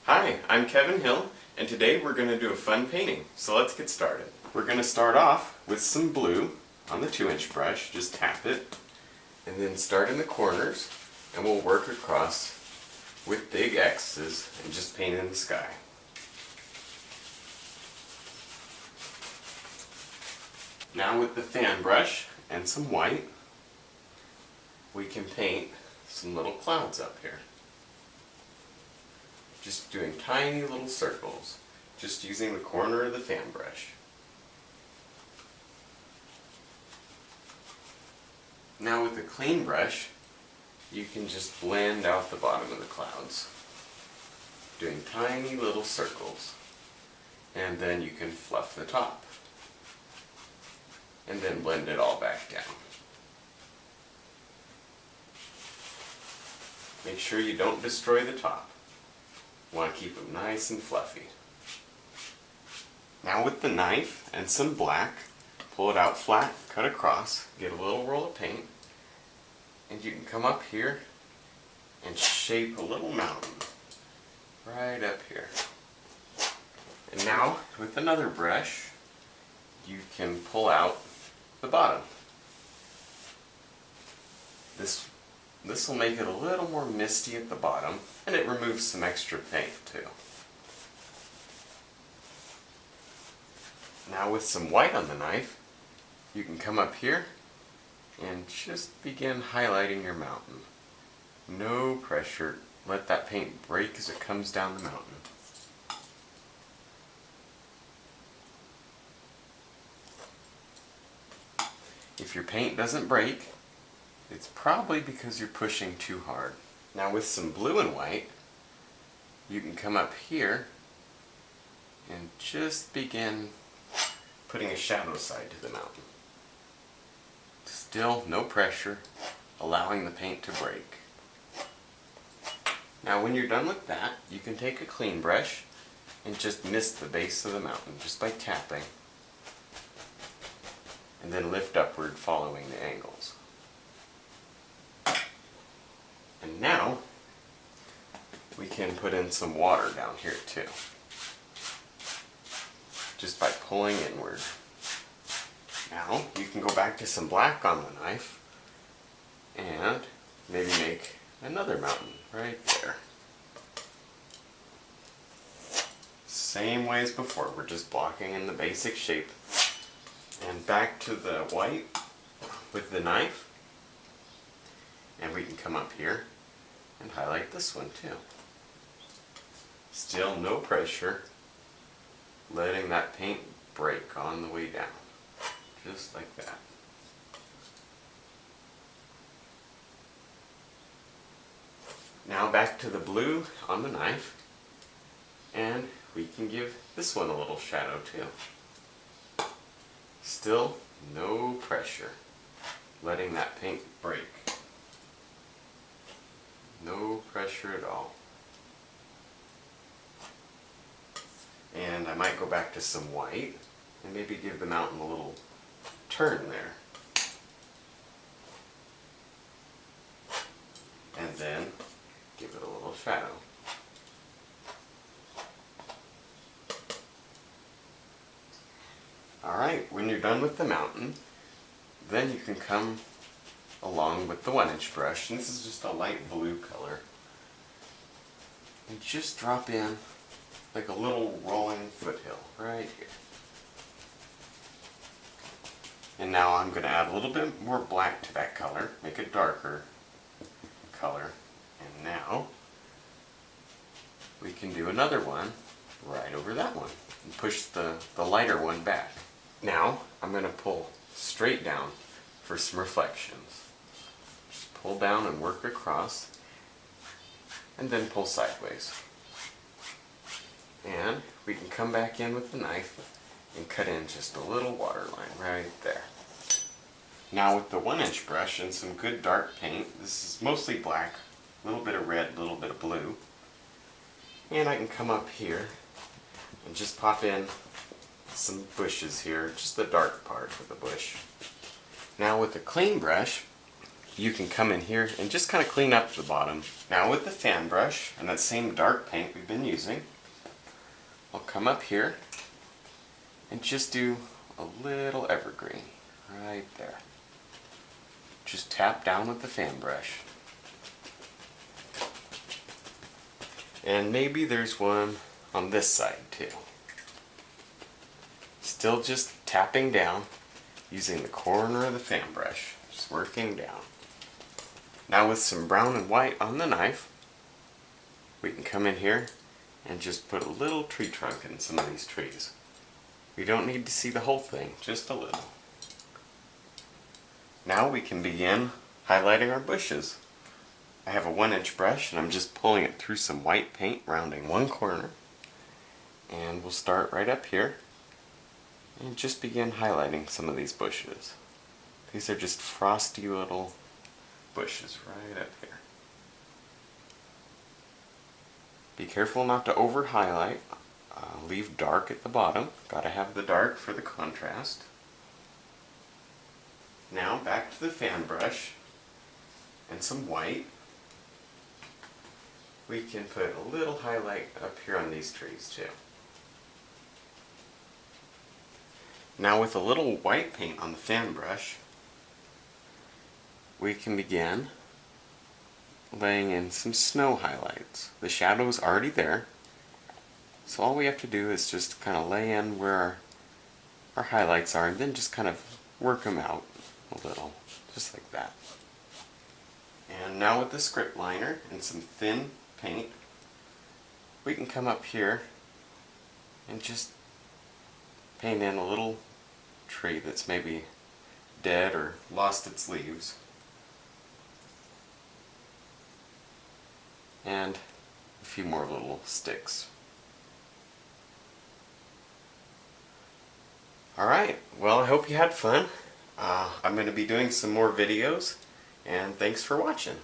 Hi, I'm Kevin Hill, and today we're going to do a fun painting, so let's get started. We're going to start off with some blue on the 2-inch brush, just tap it, and then start in the corners, and we'll work across with big X's and just paint in the sky. Now with the fan brush and some white, we can paint some little clouds up here. Just doing tiny little circles, just using the corner of the fan brush. Now with the clean brush, you can just blend out the bottom of the clouds, doing tiny little circles, and then you can fluff the top, and then blend it all back down. Make sure you don't destroy the top. You want to keep them nice and fluffy. Now with the knife and some black, pull it out flat, cut across, get a little roll of paint, and you can come up here and shape a little mountain right up here. And now with another brush, you can pull out the bottom. This will make it a little more misty at the bottom, and it removes some extra paint too. Now with some white on the knife, you can come up here and just begin highlighting your mountain. No pressure. Let that paint break as it comes down the mountain. If your paint doesn't break, it's probably because you're pushing too hard. Now with some blue and white, you can come up here and just begin putting a shadow side to the mountain. Still no pressure, allowing the paint to break. Now when you're done with that, you can take a clean brush and just mist the base of the mountain just by tapping, and then lift upward following the angles. And now we can put in some water down here too, just by pulling inward. Now you can go back to some black on the knife and maybe make another mountain right there. Same way as before, we're just blocking in the basic shape. And back to the white with the knife, and we can come up here and highlight this one too. Still no pressure, letting that paint break on the way down, just like that. Now back to the blue on the knife, and we can give this one a little shadow too. Still no pressure, letting that paint break. No pressure at all. And I might go back to some white and maybe give the mountain a little turn there. And then give it a little shadow. Alright, when you're done with the mountain, then you can come along with the 1-inch brush, and this is just a light blue color, and just drop in like a little rolling foothill right here. And now I'm going to add a little bit more black to that color, make a darker color, and now we can do another one right over that one and push the lighter one back. Now I'm going to pull straight down for some reflections. Just pull down and work across, and then pull sideways. And we can come back in with the knife and cut in just a little water line right there. Now with the 1-inch brush and some good dark paint, this is mostly black, a little bit of red, a little bit of blue, and I can come up here and just pop in some bushes here, just the dark part of the bush. Now with the clean brush, you can come in here and just kind of clean up the bottom. Now with the fan brush and that same dark paint we've been using, I'll come up here and just do a little evergreen right there. Just tap down with the fan brush. And maybe there's one on this side too. Still just tapping down using the corner of the fan brush, just working down. Now with some brown and white on the knife, we can come in here and just put a little tree trunk in some of these trees. We don't need to see the whole thing, just a little. Now we can begin highlighting our bushes. I have a 1-inch brush and I'm just pulling it through some white paint, rounding one corner. And we'll start right up here and just begin highlighting some of these bushes. These are just frosty little bushes right up here. Be careful not to over highlight. Leave dark at the bottom. Gotta have the dark for the contrast. Now back to the fan brush and some white. We can put a little highlight up here on these trees too. Now with a little white paint on the fan brush, we can begin laying in some snow highlights. The shadow is already there, so all we have to do is just kind of lay in where our highlights are and then just kind of work them out a little, just like that. And now with the script liner and some thin paint, we can come up here and just paint in a little tree that's maybe dead or lost its leaves. And a few more little sticks. Alright, well I hope you had fun. I'm going to be doing some more videos, and thanks for watching.